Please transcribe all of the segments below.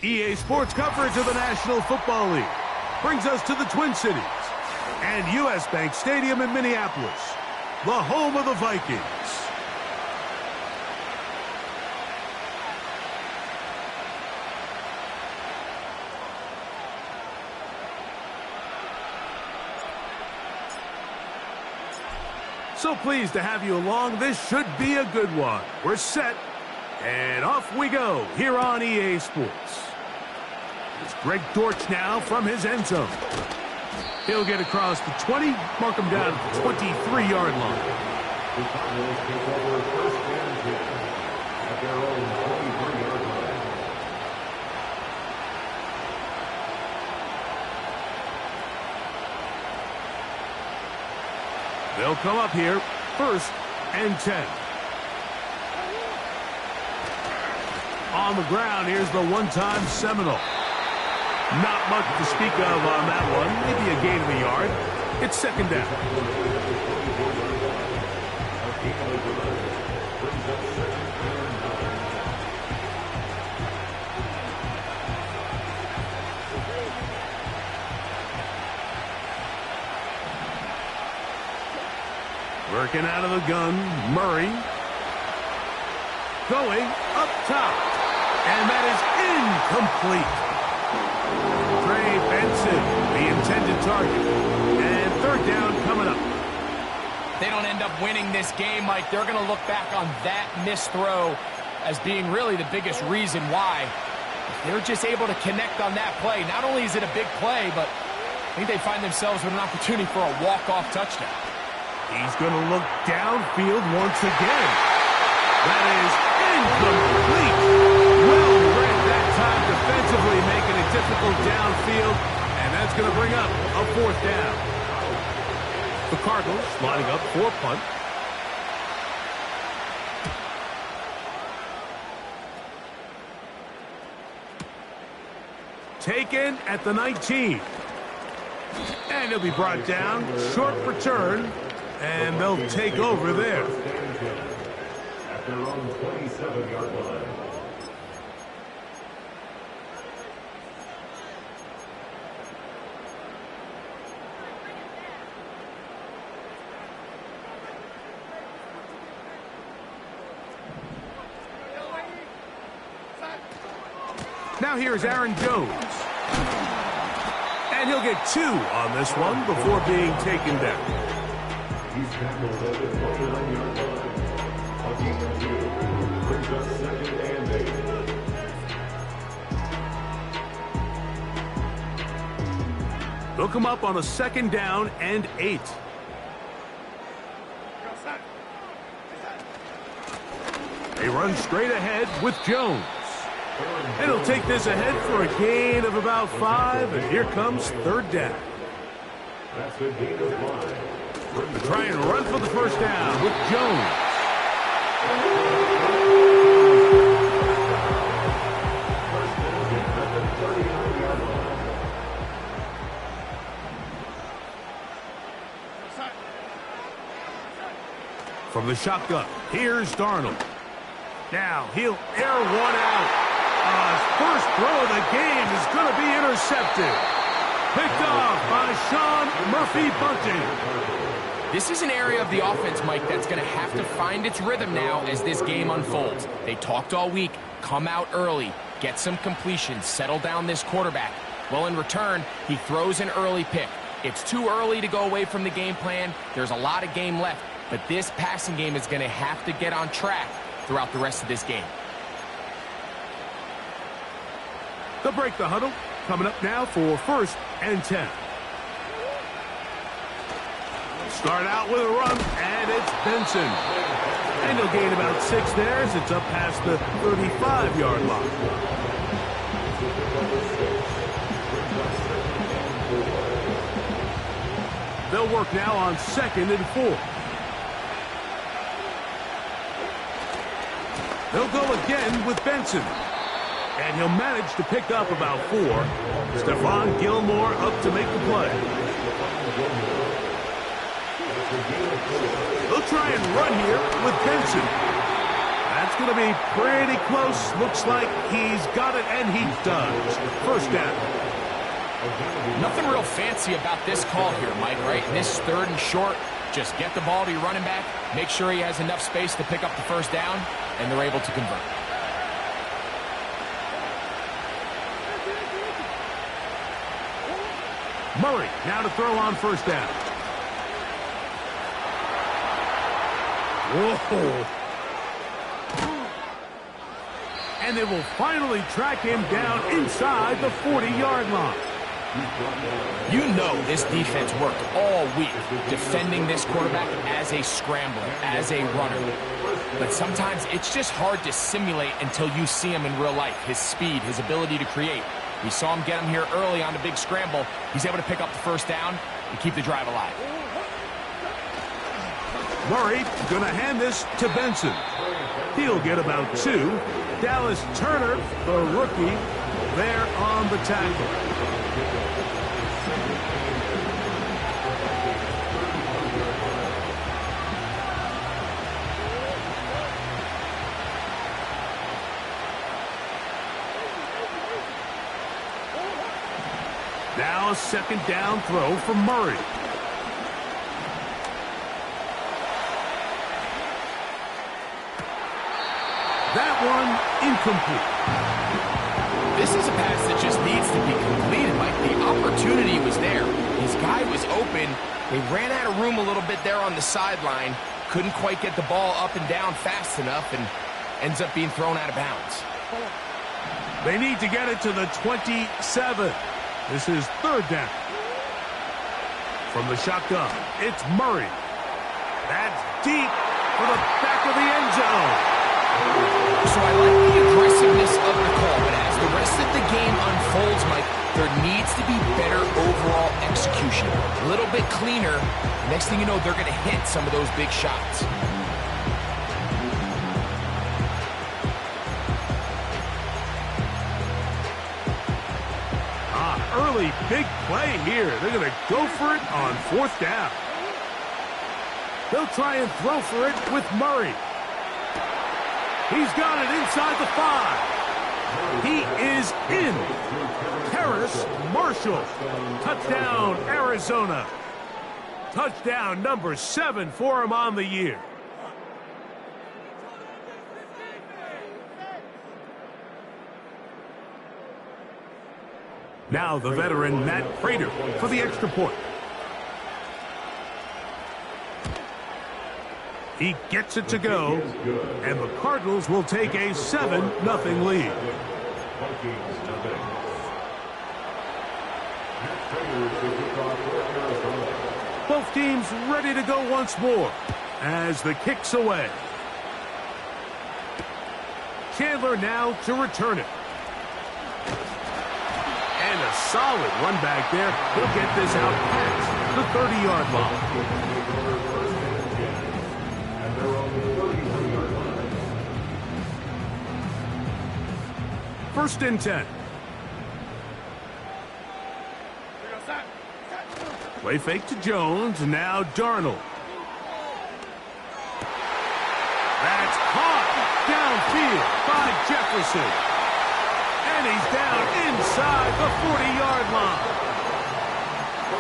EA Sports coverage of the National Football League brings us to the Twin Cities and U.S. Bank Stadium in Minneapolis, the home of the Vikings. So pleased to have you along. This should be a good one. We're set, and off we go here on EA Sports. It's Greg Dortch now from his end zone. He'll get across the 20, mark him down at the 23-yard line. The Cardinals take over first and 10 at their own 23-yard line. They'll come up here, first and 10. On the ground, here's the one-time Seminole. Not much to speak of on that one. Maybe a gain of a yard. It's second down. Working out of the gun, Murray. Going up top. And that is incomplete. Trey Benson, the intended target. And third down coming up. They don't end up winning this game, Mike. They're going to look back on that missed throw as being really the biggest reason why. They're just able to connect on that play. Not only is it a big play, but I think they find themselves with an opportunity for a walk-off touchdown. He's going to look downfield once again. That is incomplete. Well read that time defensively, making it difficult downfield, and that's going to bring up a fourth down. The Cardinals lining up for a punt. Taken at the 19. And he'll be brought down. Short return. And they'll take over there. At their own 27-yard line. Now here's Aaron Jones. And he'll get 2 on this one before being taken down. He's tackled at the 29-yard line. A gain of 2 brings us second and 8. They'll come up on a second down and 8. They run straight ahead with Jones. And he'll take this ahead for a gain of about 5, and here comes third down. That's a gain of 5. Try and run for the first down with Jones. From the shotgun, here's Darnold. Now he'll air one out. First throw of the game is going to be intercepted. Picked off by Sean Murphy-Bunting. This is an area of the offense, Mike, that's going to have to find its rhythm now as this game unfolds. They talked all week, come out early, get some completions, settle down this quarterback. Well, in return, he throws an early pick. It's too early to go away from the game plan. There's a lot of game left, but this passing game is going to have to get on track throughout the rest of this game. They'll break the huddle. Coming up now for first and 10. Start out with a run, and it's Benson. And he'll gain about 6 there as it's up past the 35-yard line. They'll work now on second and 4. They'll go again with Benson. And he'll manage to pick up about 4. Stephon Gilmore up to make the play. They'll try and run here with Benson. That's going to be pretty close. Looks like he's got it, and he does. First down. Nothing real fancy about this call here, Mike, right? This 3rd and short, just get the ball to your running back, make sure he has enough space to pick up the first down, and they're able to convert. Murray now to throw on first down. Whoa. And they will finally track him down inside the 40-yard line. You know this defense worked all week defending this quarterback as a scrambler, as a runner. But sometimes it's just hard to simulate until you see him in real life, his speed, his ability to create. We saw him get him here early on the big scramble. He's able to pick up the first down and keep the drive alive. Murray going to hand this to Benson. He'll get about 2. Dallas Turner, the rookie, there on the tackle. Now a second down throw for Murray. That one incomplete. This is a pass that just needs to be completed, Mike. The opportunity was there. His guy was open. They ran out of room a little bit there on the sideline. Couldn't quite get the ball up and down fast enough and ends up being thrown out of bounds. They need to get it to the 27. This is 3rd down. From the shotgun, it's Murray. That's deep for the back of the end zone. So I like the aggressiveness of the call, but as the rest of the game unfolds, Mike, there needs to be better overall execution. A little bit cleaner. Next thing you know, they're going to hit some of those big shots. Early big play here. They're going to go for it on 4th down. They'll try and throw for it with Murray. He's got it inside the 5. He is in. Terrace Marshall. Touchdown, Arizona. Touchdown number 7 for him on the year. Now the veteran Matt Prater for the extra point. He gets it to go, and the Cardinals will take a 7-0 lead. Both teams ready to go once more as the kick's away. Chandler now to return it. And a solid run back there. He'll get this out past the 30-yard line. First and 10. Play fake to Jones. Now Darnold. That's caught downfield by Jefferson. And he's down inside the 40-yard line.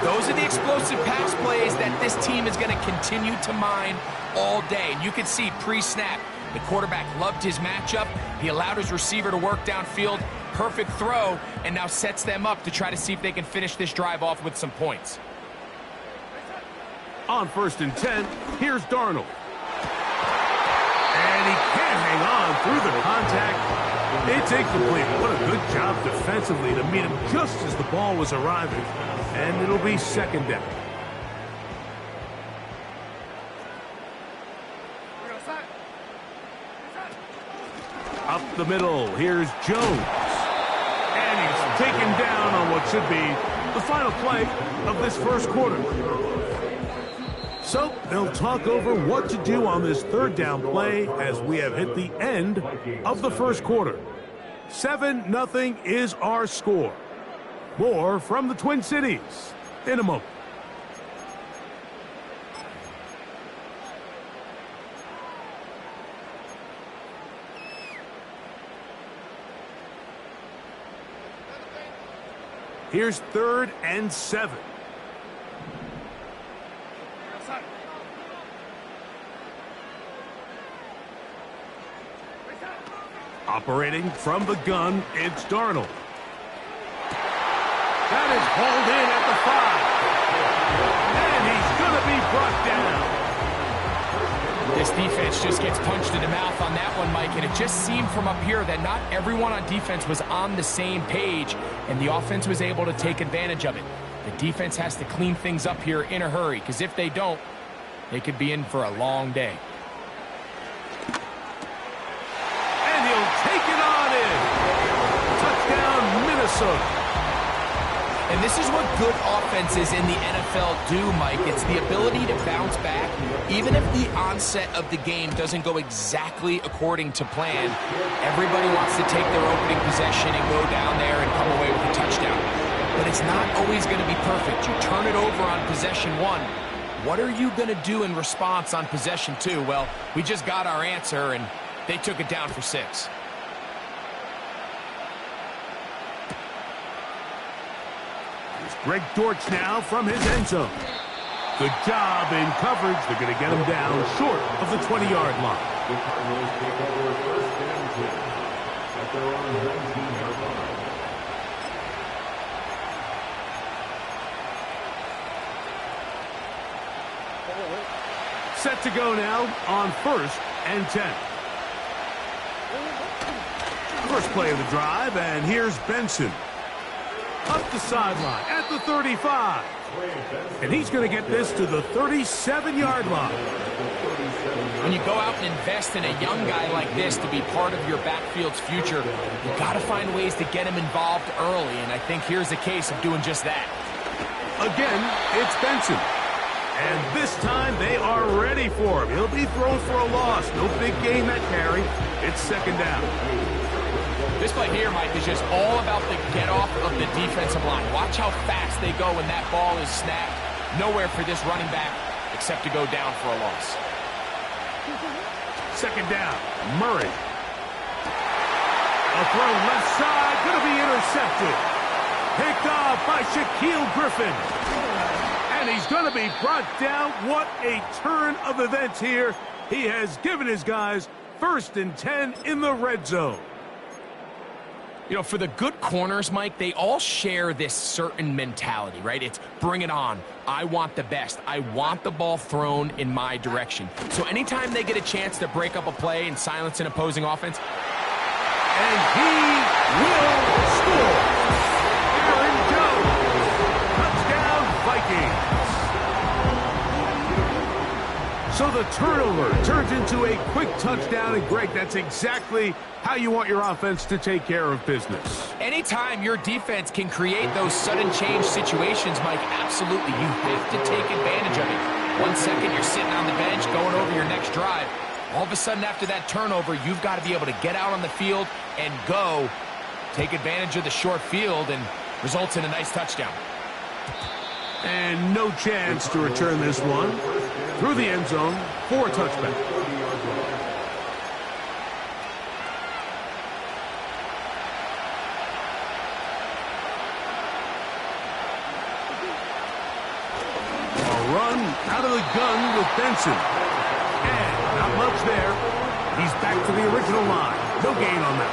Those are the explosive pass plays that this team is going to continue to mine all day. And you can see pre-snap, the quarterback loved his matchup. He allowed his receiver to work downfield. Perfect throw, and now sets them up to try to see if they can finish this drive off with some points. On first and 10, here's Darnold. And he can't hang on through the contact. It's incomplete. What a good job defensively to meet him just as the ball was arriving. And it'll be second down. Up the middle, here's Jones. And he's taken down on what should be the final play of this first quarter. So they'll talk over what to do on this third down play as we have hit the end of the first quarter. 7-0 is our score. More from the Twin Cities in a moment. Here's 3rd and 7. Operating from the gun, it's Darnold. That is hauled in at the 5. And he's going to be brought down. This defense just gets punched in the mouth on that one, Mike, and it just seemed from up here that not everyone on defense was on the same page, and the offense was able to take advantage of it. The defense has to clean things up here in a hurry, because if they don't, they could be in for a long day. And he'll take it on in. Touchdown, Minnesota. And this is what good offenses in the NFL do, Mike. It's the ability to bounce back, even if the onset of the game doesn't go exactly according to plan. Everybody wants to take their opening possession and go down there and come away with a touchdown. But it's not always going to be perfect. You turn it over on possession 1. What are you going to do in response on possession 2? Well, we just got our answer, and they took it down for 6. Greg Dortch now from his end zone. Good job in coverage. They're going to get him down short of the 20-yard line. The Cardinals take over 1st and 10 at their own 19-yard line. Set to go now on 1st and 10. First play of the drive, and here's Benson. Up the sideline at the 35. And he's going to get this to the 37-yard line. When you go out and invest in a young guy like this to be part of your backfield's future, you've got to find ways to get him involved early, and I think here's a case of doing just that. Again, it's Benson. And this time they are ready for him. He'll be thrown for a loss. No big gain that carry. It's 2nd down. This play here, Mike, is just all about the get-off of the defensive line. Watch how fast they go when that ball is snapped. Nowhere for this running back except to go down for a loss. 2nd down, Murray. A throw left side, going to be intercepted. Picked off by Shaquille Griffin. And he's going to be brought down. What a turn of events here. He has given his guys 1st and 10 in the red zone. You know, for the good corners, Mike, they all share this certain mentality, right? It's bring it on. I want the best. I want the ball thrown in my direction. So anytime they get a chance to break up a play and silence an opposing offense. And he will score. Aaron Jones. Touchdown, Vikings. So the turnover turns into a quick touchdown, and Greg, that's exactly how you want your offense to take care of business. Anytime your defense can create those sudden change situations, Mike, absolutely, you have to take advantage of it. 1 second, you're sitting on the bench going over your next drive. All of a sudden, after that turnover, you've got to be able to get out on the field and go. Take advantage of the short field and results in a nice touchdown. And no chance to return this one. Through the end zone for a touchback. A run out of the gun with Benson. And not much there. He's back to the original line. No gain on that.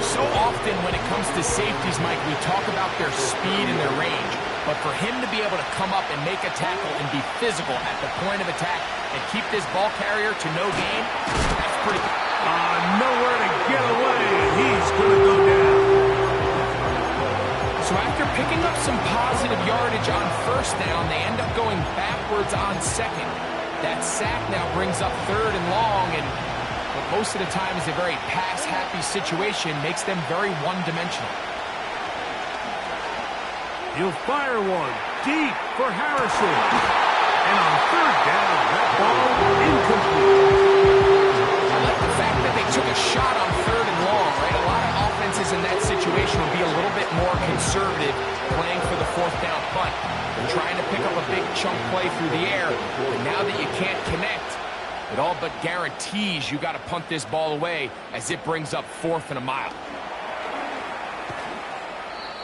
So often when it comes to safeties, Mike, we talk about their speed and their range. But for him to be able to come up and make a tackle and be physical at the point of attack and keep this ball carrier to no gain, that's pretty good. Nowhere to get away, and he's going to go down. So after picking up some positive yardage on 1st down, they end up going backwards on 2nd. That sack now brings up 3rd and long, and what most of the time is a very pass-happy situation, makes them very one-dimensional. He'll fire one deep for Harrison. And on 3rd down, that ball incomplete. I like the fact that they took a shot on 3rd and long, right? A lot of offenses in that situation will be a little bit more conservative, playing for the 4th down punt. They're trying to pick up a big chunk play through the air. And now that you can't connect, it all but guarantees you got to punt this ball away as it brings up 4th and a mile.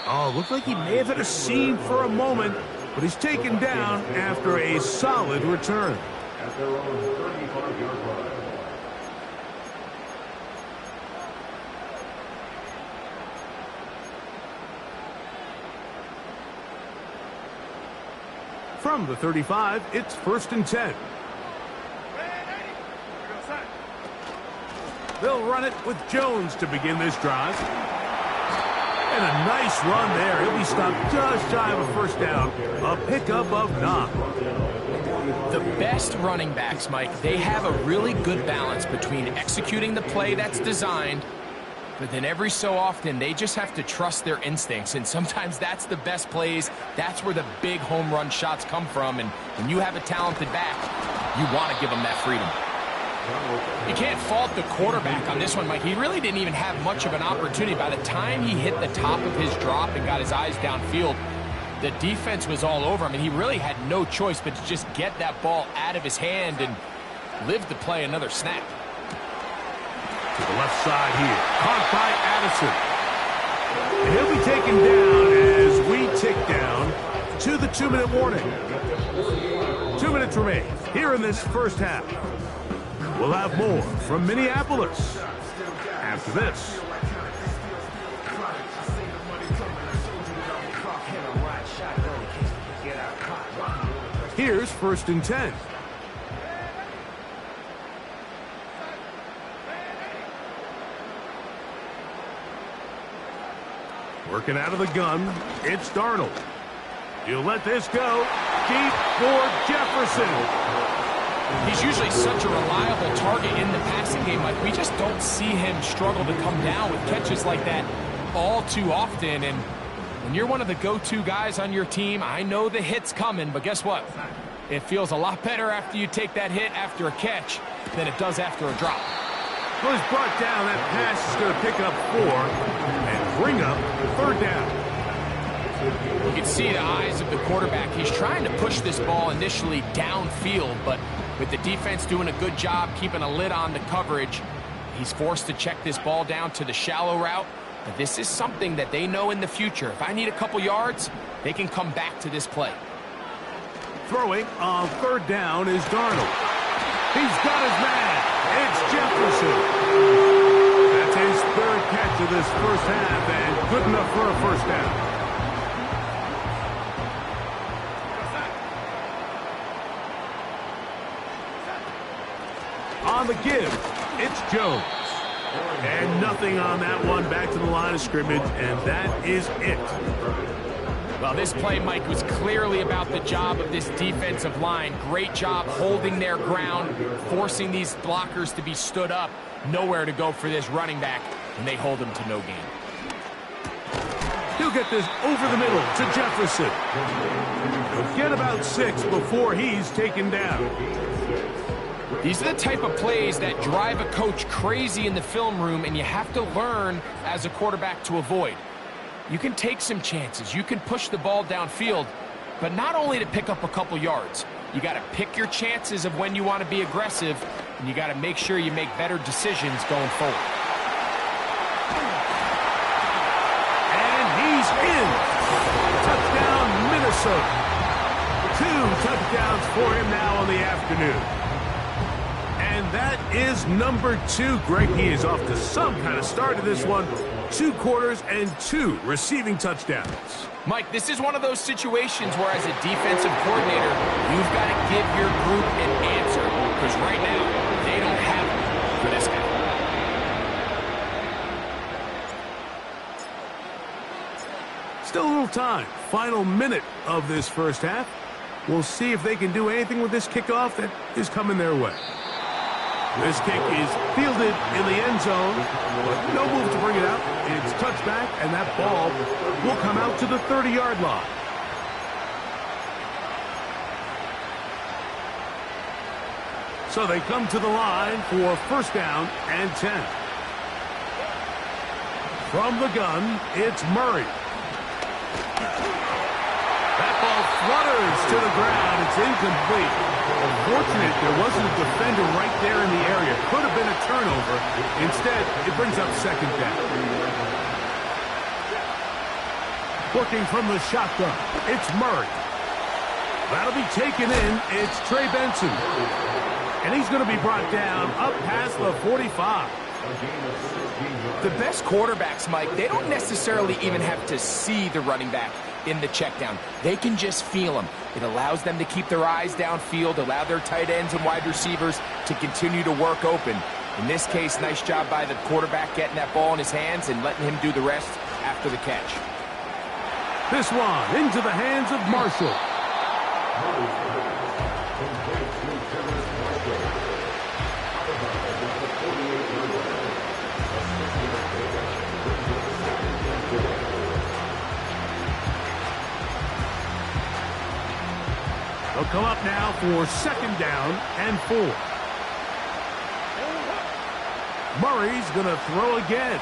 Oh, looked like he may have hit a seam for a moment, but he's taken down after a solid return. At their own 35-yard line. From the 35, it's 1st and 10. They'll run it with Jones to begin this drive. And a nice run there. He'll be stopped just shy of a first down. A pickup of 9. The best running backs, Mike, they have a really good balance between executing the play that's designed, but then every so often they just have to trust their instincts, and sometimes that's the best plays. That's where the big home run shots come from, and when you have a talented back, you want to give them that freedom. You can't fault the quarterback on this one, Mike. He really didn't even have much of an opportunity. By the time he hit the top of his drop and got his eyes downfield, the defense was all over him, and he really had no choice but to just get that ball out of his hand and live to play another snap. To the left side here, caught by Addison. And he'll be taken down as we tick down to the 2-minute warning. 2 minutes remain here in this first half. We'll have more from Minneapolis after this. Here's 1st and 10. Working out of the gun, it's Darnold. He'll let this go. Deep for Jefferson. He's usually such a reliable target in the passing game. Like, we just don't see him struggle to come down with catches like that all too often. And when you're one of the go-to guys on your team, I know the hit's coming, but guess what? It feels a lot better after you take that hit after a catch than it does after a drop. Well, he's brought down. That pass is going to pick up 4 and bring up 3rd down. You can see the eyes of the quarterback. He's trying to push this ball initially downfield, but with the defense doing a good job keeping a lid on the coverage, he's forced to check this ball down to the shallow route. But this is something that they know in the future. If I need a couple yards, they can come back to this play. Throwing on 3rd down is Darnold. He's got his man. It's Jefferson. That's his 3rd catch of this first half, and good enough for a first down. On the give, it's Jones. And nothing on that one, back to the line of scrimmage, and that is it. Well, this play, Mike, was clearly about the job of this defensive line. Great job holding their ground, forcing these blockers to be stood up. Nowhere to go for this running back, and they hold him to no gain. He'll get this over the middle to Jefferson. He'll get about 6 before he's taken down. These are the type of plays that drive a coach crazy in the film room, and you have to learn as a quarterback to avoid. You can take some chances. You can push the ball downfield, but not only to pick up a couple yards. You got to pick your chances of when you want to be aggressive, and you got to make sure you make better decisions going forward. And he's in. Touchdown, Minnesota. 2 touchdowns for him now on the afternoon. And that is number 2. Greg, he is off to some kind of start to this one. 2 quarters and 2 receiving touchdowns. Mike, this is one of those situations where as a defensive coordinator, you've got to give your group an answer. Because right now, they don't have it for this guy. Still a little time. Final minute of this first half. We'll see if they can do anything with this kickoff that is coming their way. This kick is fielded in the end zone, but no move to bring it out. It's touchback, and that ball will come out to the 30-yard line. So they come to the line for 1st down and 10. From the gun, it's Murray. That ball flutters to the ground. It's incomplete. Unfortunate there wasn't a defender right there in the area. Could have been a turnover. Instead, it brings up 2nd down. Working from the shotgun, it's Murray. That'll be taken in. It's Trey Benson. And he's going to be brought down up past the 45. The best quarterbacks, Mike, they don't necessarily even have to see the running back in the check down. They can just feel him. It allows them to keep their eyes downfield, allow their tight ends and wide receivers to continue to work open. In this case, nice job by the quarterback getting that ball in his hands and letting him do the rest after the catch. This one into the hands of Marshall. They'll come up now for second down and 4. Murray's going to throw again.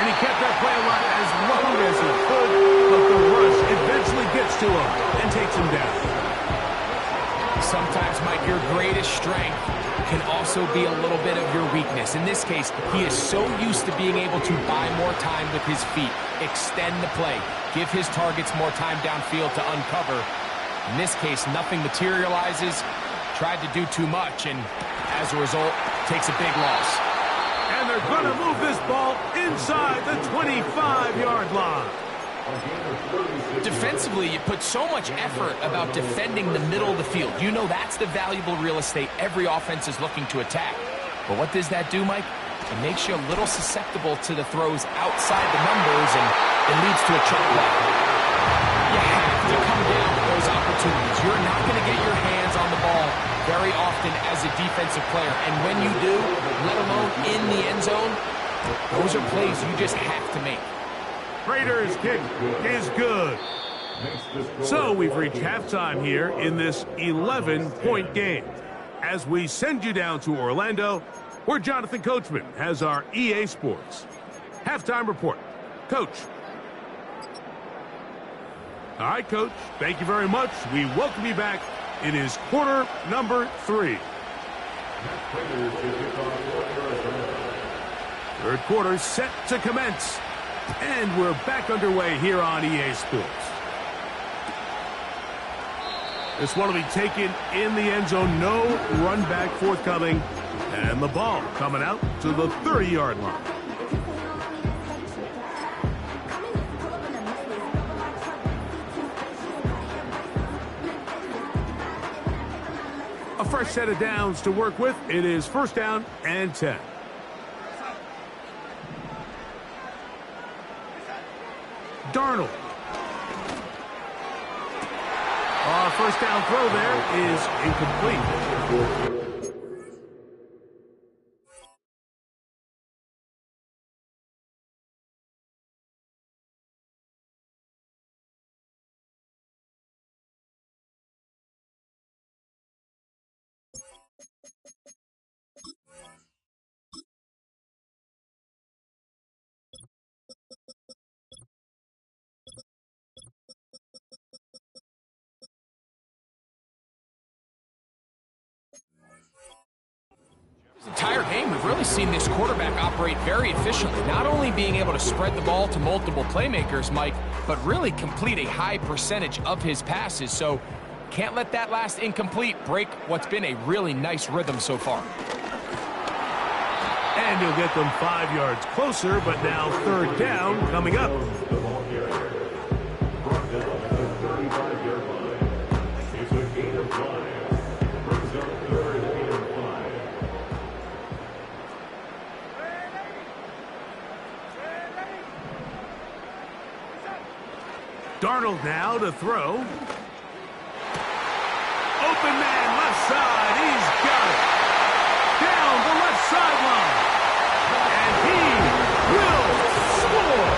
And he kept that play alive as long as he could, but the rush eventually gets to him and takes him down. Sometimes, Mike, your greatest strength can also be a little bit of your weakness. In this case, he is so used to being able to buy more time with his feet, extend the play, give his targets more time downfield to uncover. In this case, nothing materializes, tried to do too much, and as a result, takes a big loss. And they're going to move this ball inside the 25-yard line. Defensively, you put so much effort about defending the middle of the field. You know that's the valuable real estate every offense is looking to attack. But what does that do, Mike? It makes you a little susceptible to the throws outside the numbers, and it leads to a check play. You have to come down with those opportunities. You're not going to get your hands on the ball very often as a defensive player. And when you do, let alone in the end zone, those are plays you just have to make. Raiders' kick is good. So we've reached halftime here in this 11-point game. As we send you down to Orlando, where Jonathan Coachman has our EA Sports halftime report. Coach. All right, Coach. Thank you very much. We welcome you back. It is quarter number 3. Third quarter set to commence. And we're back underway here on EA Sports. This one will be taken in the end zone. No run back forthcoming. And the ball coming out to the 30-yard line. A fresh set of downs to work with. It is first down and 10. Darnold. Our first down throw there is incomplete. The entire game, we've really seen this quarterback operate very efficiently, not only being able to spread the ball to multiple playmakers, Mike, but really complete a high percentage of his passes. So can't let that last incomplete break what's been a really nice rhythm so far. And he'll get them 5 yards closer, but now third down coming up. Darnold now to throw. Open man, left side. He's got it. Down the left sideline. And he will score.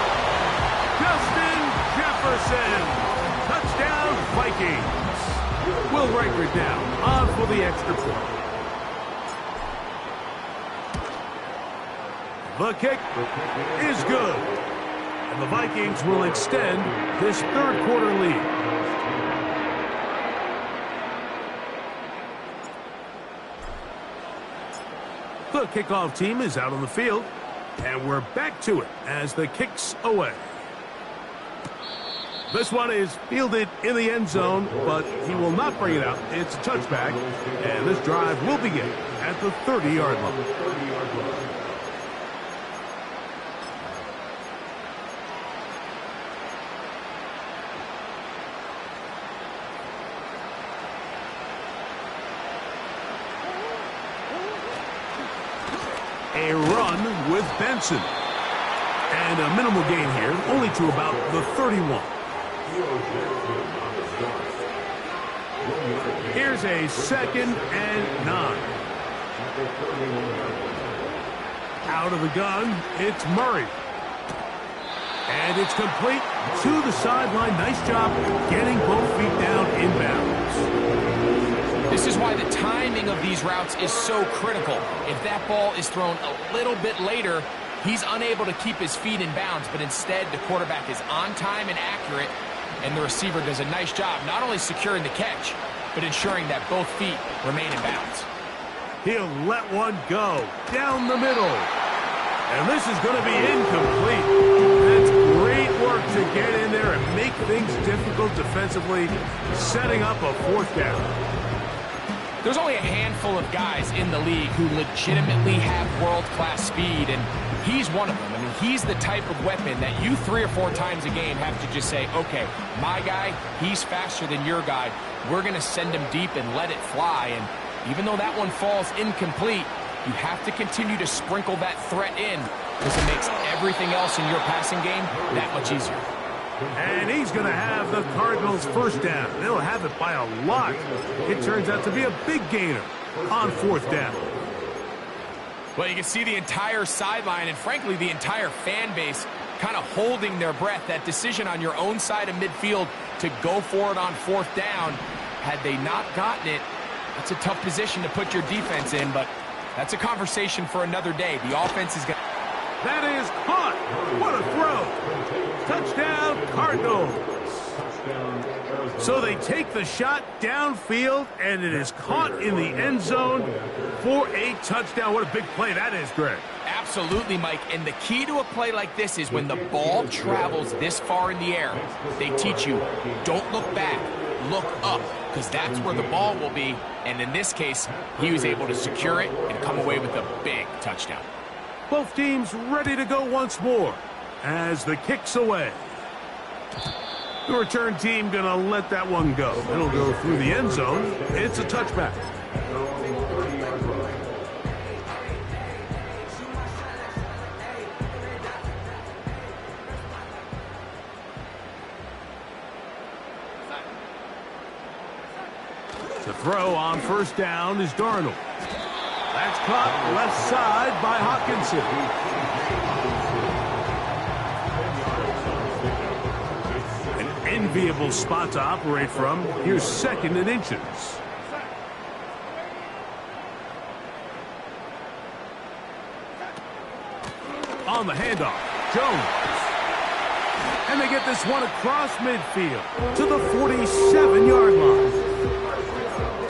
Justin Jefferson. Touchdown, Vikings. Will Riker down on for the extra point. The kick is good. And the Vikings will extend this third quarter lead. The kickoff team is out on the field. And we're back to it as the kick's away. This one is fielded in the end zone, but he will not bring it out. It's a touchback, and this drive will begin at the 30-yard line. A run with Benson. And a minimal gain here, only to about the 31. Here's a 2nd and 9. Out of the gun, it's Murray. And it's complete to the sideline. Nice job getting both feet down inbounds. This is why the timing of these routes is so critical. If that ball is thrown a little bit later, he's unable to keep his feet in bounds, but instead the quarterback is on time and accurate, and the receiver does a nice job not only securing the catch, but ensuring that both feet remain in bounds. He'll let one go down the middle. And this is going to be incomplete. That's great work to get in there and make things difficult defensively, setting up a 4th down. There's only a handful of guys in the league who legitimately have world-class speed, and he's one of them. I mean, he's the type of weapon that you 3 or 4 times a game have to just say, okay, my guy, he's faster than your guy. We're going to send him deep and let it fly. And even though that one falls incomplete, you have to continue to sprinkle that threat in because it makes everything else in your passing game that much easier. And he's going to have the Cardinals' 1st down. They'll have it by a lot. It turns out to be a big gainer on 4th down. Well, you can see the entire sideline and, frankly, the entire fan base kind of holding their breath. That decision on your own side of midfield to go for it on 4th down, had they not gotten it, that's a tough position to put your defense in, but that's a conversation for another day. The offense is going to... That is caught. What a throw. Touchdown, Cardinals. So they take the shot downfield, and it is caught in the end zone for a touchdown. What a big play that is, Greg. Absolutely, Mike. And the key to a play like this is when the ball travels this far in the air, they teach you, don't look back, look up, because that's where the ball will be. And in this case, he was able to secure it and come away with a big touchdown. Both teams ready to go once more as the kick's away. The return team going to let that one go. It'll go through the end zone. It's a touchback. The throw on 1st down is Darnold. That's caught left side by Hawkinson. An enviable spot to operate from. Here's 2nd and inches. On the handoff, Jones. And they get this one across midfield to the 47-yard line.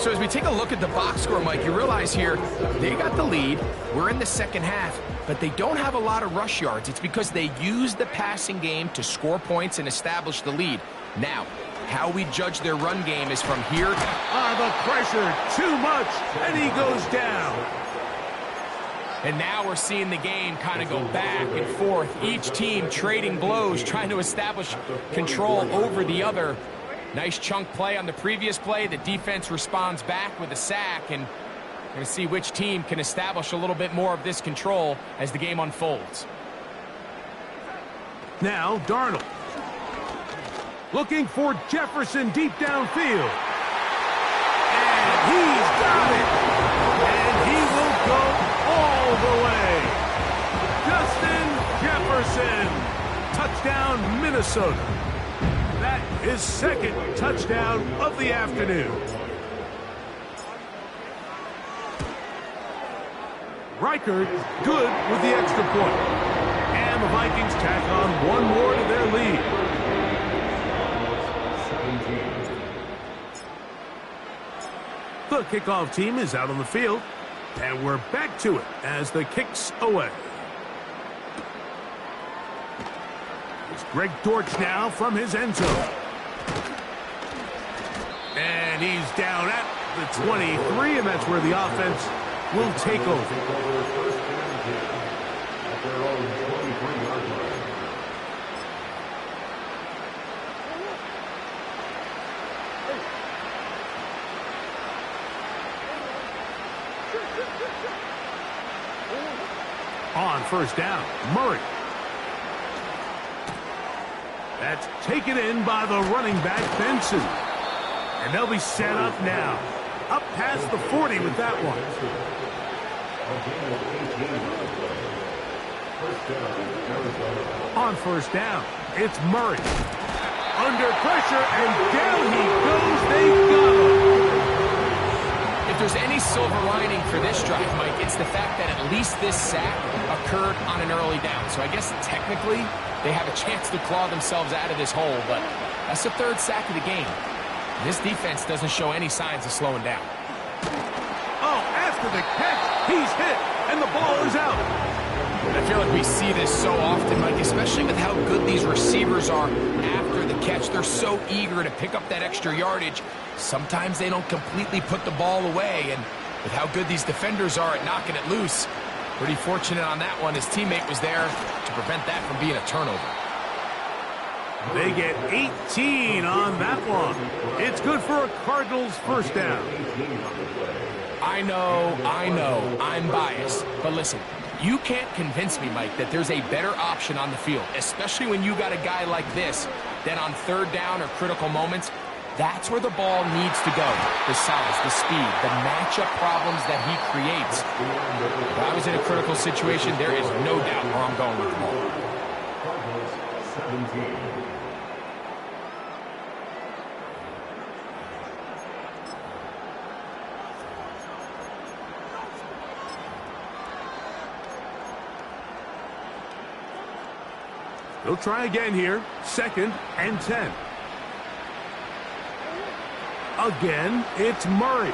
So as we take a look at the box score, Mike, you realize here they got the lead. We're in the 2nd half, but they don't have a lot of rush yards. It's because they use the passing game to score points and establish the lead. Now, how we judge their run game is from here. The pressure, too much, and he goes down. And now we're seeing the game kind of go back and forth. Each team trading blows, trying to establish control over the other. Nice chunk play on the previous play. The defense responds back with a sack, and we're going to see which team can establish a little bit more of this control as the game unfolds. Now Darnold. Looking for Jefferson deep downfield. And he's got it. And he will go all the way. Justin Jefferson. Touchdown, Minnesota. That is 2nd touchdown of the afternoon. Reichard good with the extra point. And the Vikings tack on one more to their lead. The kickoff team is out on the field. And we're back to it as the kick's away. It's Greg Dortch now from his end zone. And he's down at the 23, and that's where the offense will take over. On first down, Murray. That's taken in by the running back, Benson. And they'll be set up now. Up past the 40 with that one. On first down, it's Murray. Under pressure, and down he goes. They got him. If there's any silver lining for this drive, Mike, it's the fact that at least this sack occurred on an early down. So I guess technically they have a chance to claw themselves out of this hole, but that's the third sack of the game. This defense doesn't show any signs of slowing down. Oh, after the catch, he's hit, and the ball is out. I feel like we see this so often, Mike, especially with how good these receivers are after the catch. They're so eager to pick up that extra yardage. Sometimes they don't completely put the ball away, and with how good these defenders are at knocking it loose, pretty fortunate on that one. His teammate was there to prevent that from being a turnover. They get 18 on that one. It's good for a Cardinals first down. I know, I'm biased, but listen, you can't convince me, Mike, that there's a better option on the field, especially when you got a guy like this, that on third down or critical moments, that's where the ball needs to go. The size, the speed, the matchup problems that he creates. If I was in a critical situation, there is no doubt where I'm going with the ball. Cardinals 17. They'll try again here. 2nd and 10. Again, it's Murray.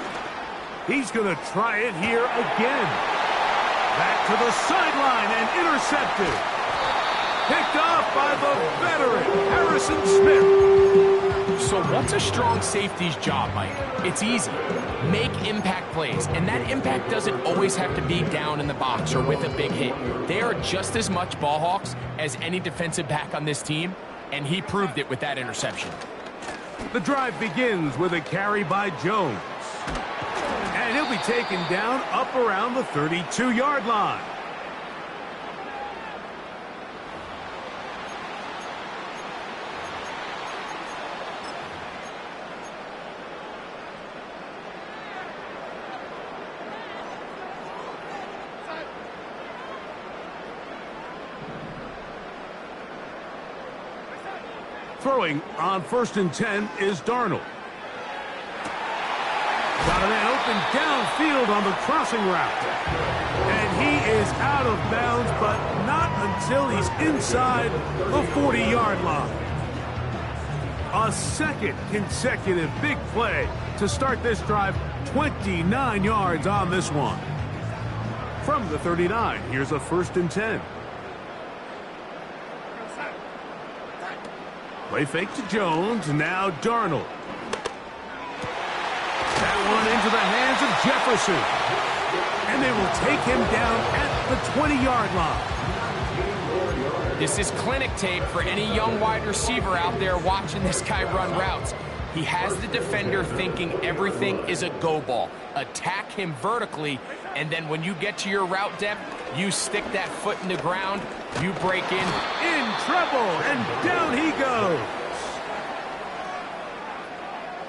He's going to try it here again. Back to the sideline and intercepted. Picked off by the veteran, Harrison Smith. So what's a strong safety's job, Mike? It's easy. Make impact plays, and that impact doesn't always have to be down in the box or with a big hit. They are just as much ball hawks as any defensive back on this team, and he proved it with that interception. The drive begins with a carry by Jones. And he'll be taken down up around the 32-yard line. Throwing on 1st and 10 is Darnold. Got a man open downfield on the crossing route. And he is out of bounds, but not until he's inside the 40-yard line. A second consecutive big play to start this drive. 29 yards on this one. From the 39, here's a 1st and 10. Play fake to Jones, now Darnold. That one into the hands of Jefferson. And they will take him down at the 20-yard line. This is clinic tape for any young wide receiver out there watching this guy run routes. He has the defender thinking everything is a go ball. Attack him vertically, and then when you get to your route depth, you stick that foot in the ground, you break in Trouble, and down he goes.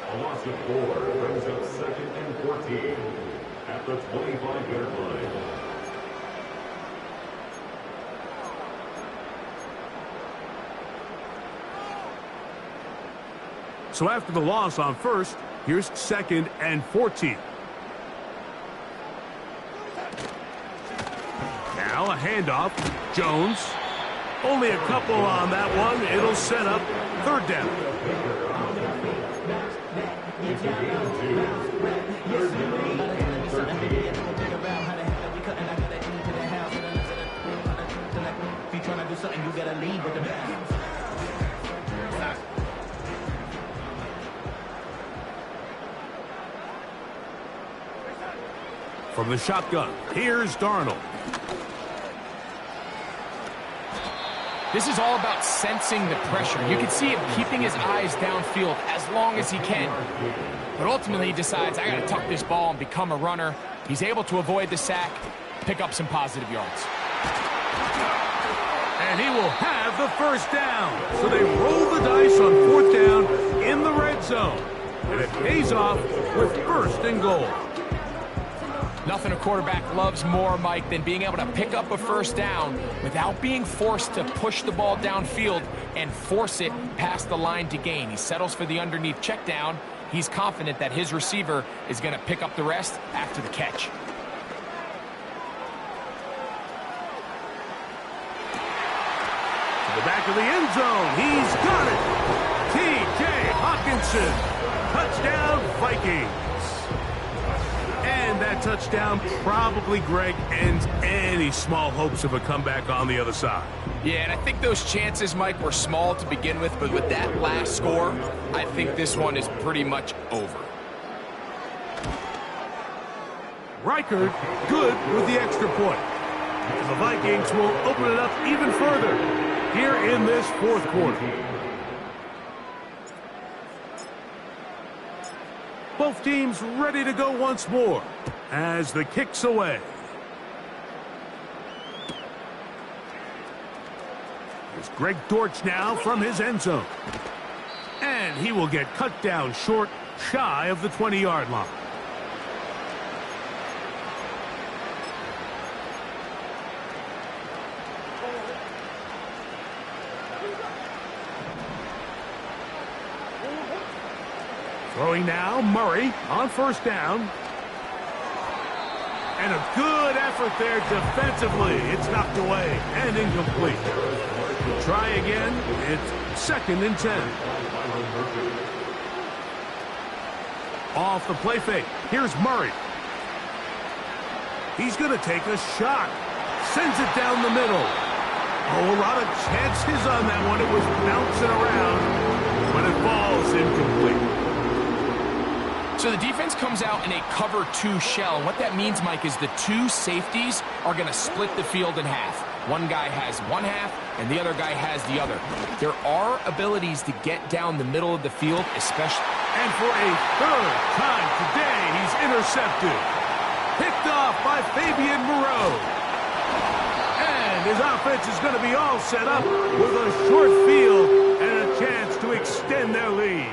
A loss of 4 brings up 2nd and 14 at the 25-yard line. So after the loss on 1st, here's 2nd and 14. Now a handoff. Jones. Only a couple on that one. It'll set up 3rd down. From the shotgun, here's Darnold. This is all about sensing the pressure. You can see him keeping his eyes downfield as long as he can. But ultimately he decides, I got to tuck this ball and become a runner. He's able to avoid the sack, pick up some positive yards. And he will have the first down. So they roll the dice on 4th down in the red zone. And it pays off with 1st and goal. Nothing a quarterback loves more, Mike, than being able to pick up a first down without being forced to push the ball downfield and force it past the line to gain. He settles for the underneath check down. He's confident that his receiver is going to pick up the rest after the catch. To the back of the end zone. He's got it. T.J. Hawkinson. Touchdown, Vikings. And that touchdown probably, Greg, ends any small hopes of a comeback on the other side. Yeah, and I think those chances, Mike, were small to begin with, but with that last score, I think this one is pretty much over. Reichard good with the extra point. And the Vikings will open it up even further here in this 4th quarter. Both teams ready to go once more as the kick's away. Here's Greg Dortch now from his end zone. And he will get cut down short, shy of the 20-yard line. Throwing now, Murray on 1st down. And a good effort there defensively. It's knocked away and incomplete. Try again. It's 2nd and 10. Off the play fake. Here's Murray. He's going to take a shot. Sends it down the middle. Oh, a lot of chances on that one. It was bouncing around, but it falls incomplete. So the defense comes out in a cover 2 shell. And what that means, Mike, is the 2 safeties are going to split the field in half. One guy has one half, and the other guy has the other. There are abilities to get down the middle of the field, especially. And for a 3rd time today, he's intercepted. Picked off by Fabian Moreau. And his offense is going to be all set up with a short field and a chance to extend their lead.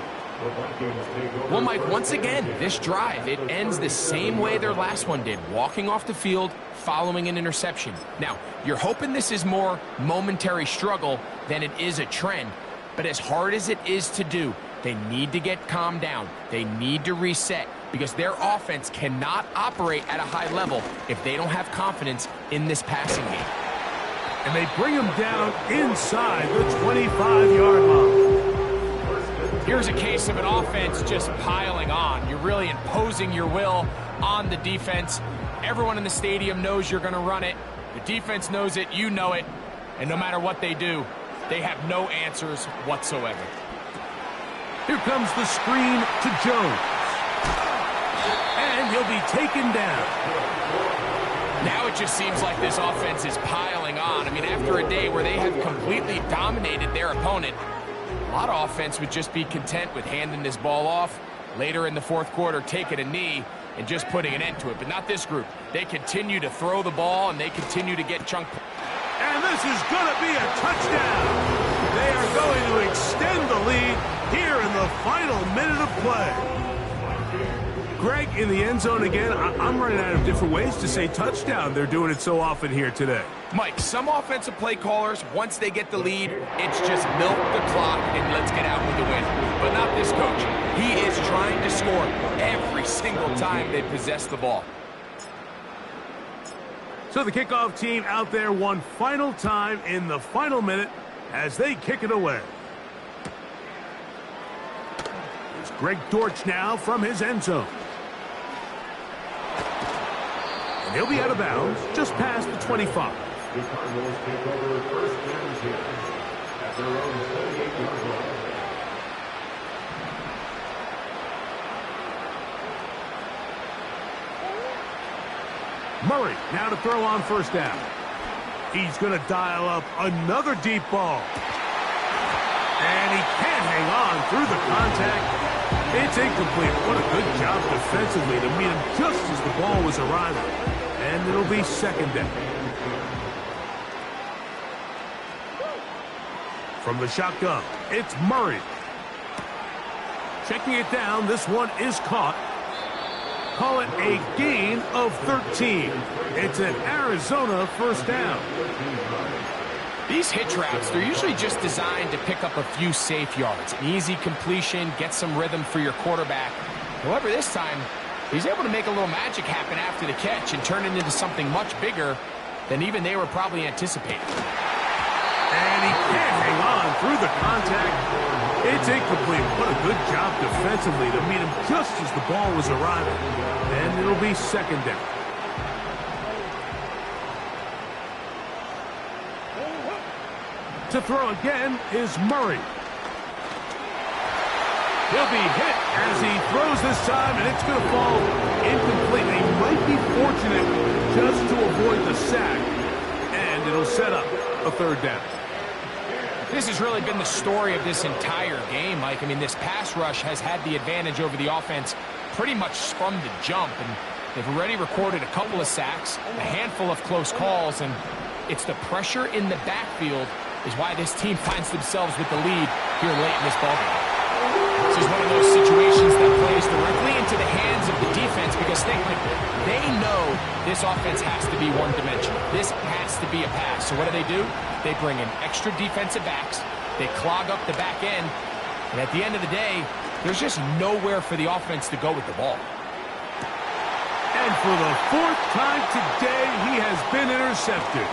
Well, Mike, once again, this drive, it ends the same way their last one did, walking off the field, following an interception. Now, you're hoping this is more momentary struggle than it is a trend, but as hard as it is to do, they need to get calmed down. They need to reset because their offense cannot operate at a high level if they don't have confidence in this passing game. And they bring him down inside the 25-yard line. Here's a case of an offense just piling on. You're really imposing your will on the defense. Everyone in the stadium knows you're going to run it. The defense knows it, you know it. And no matter what they do, they have no answers whatsoever. Here comes the screen to Jones. And he'll be taken down. Now it just seems like this offense is piling on. I mean, after a day where they have completely dominated their opponent, a lot of offense would just be content with handing this ball off. Later in the 4th quarter, taking a knee and just putting an end to it. But not this group. They continue to throw the ball, and they continue to get chunk. And this is going to be a touchdown. They are going to extend the lead here in the final minute of play. Greg, in the end zone again, I'm running out of different ways to say touchdown. They're doing it so often here today. Mike, some offensive play callers, once they get the lead, it's just milk the clock and let's get out with the win. But not this coach. He is trying to score every single time they possess the ball. So the kickoff team out there one final time in the final minute as they kick it away. Here's Greg Dortch now from his end zone. And he'll be out of bounds just past the 25. The Cardinals take over 1st and 10 at their own 28-yard line. Murray now to throw on first down. He's going to dial up another deep ball. And he can't hang on through the contact. It's incomplete. What a good job defensively to meet him just as the ball was arriving. And it'll be second down. From the shotgun, it's Murray. Checking it down, this one is caught. Call it a gain of 13. It's an Arizona first down. These hitch routes, they're usually just designed to pick up a few safe yards. An easy completion, get some rhythm for your quarterback. However, this time, he's able to make a little magic happen after the catch and turn it into something much bigger than even they were probably anticipating. And he can't hang on through the contact. It's incomplete. What a good job defensively to meet him just as the ball was arriving. And it'll be second down. To throw again is Murray. He'll be hit as he throws this time, and it's going to fall incomplete. He might be fortunate just to avoid the sack, and it'll set up a third down. This has really been the story of this entire game, Mike. I mean, this pass rush has had the advantage over the offense pretty much from the jump, and they've already recorded a couple of sacks, a handful of close calls, and it's the pressure in the backfield is why this team finds themselves with the lead here late in this ballgame. This is one of those situations that plays directly into the hands of the defense because they know this offense has to be one-dimensional. This has to be a pass. So what do? They bring in extra defensive backs. They clog up the back end. And at the end of the day, there's just nowhere for the offense to go with the ball. And for the fourth time today, he has been intercepted.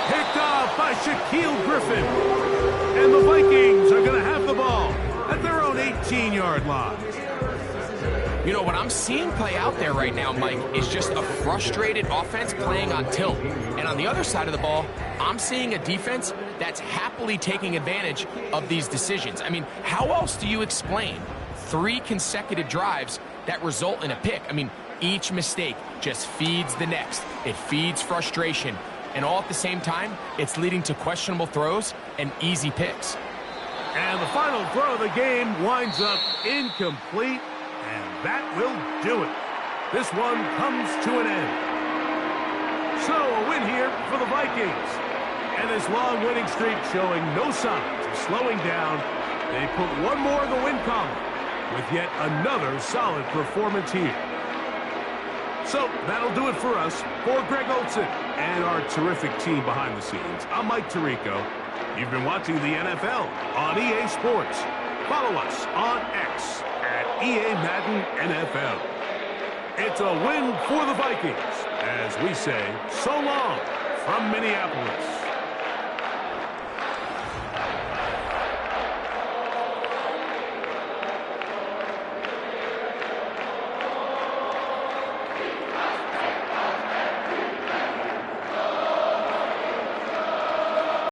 Picked off by Shaquille Griffin. And the Vikings are going to have the ball at their own 18-yard line. You know, what I'm seeing play out there right now, Mike, is just a frustrated offense playing on tilt. And on the other side of the ball, I'm seeing a defense that's happily taking advantage of these decisions. I mean, how else do you explain 3 consecutive drives that result in a pick? I mean, each mistake just feeds the next. It feeds frustration. And all at the same time, it's leading to questionable throws and easy picks. And the final throw of the game winds up incomplete, and that will do it. This one comes to an end. So a win here for the Vikings. And this long winning streak showing no signs of slowing down. They put one more in the win column with yet another solid performance here. So that'll do it for us. For Greg Olson and our terrific team behind the scenes, I'm Mike Tirico. You've been watching the NFL on EA Sports. Follow us on X at EA Madden NFL. It's a win for the Vikings as we say so long from Minneapolis.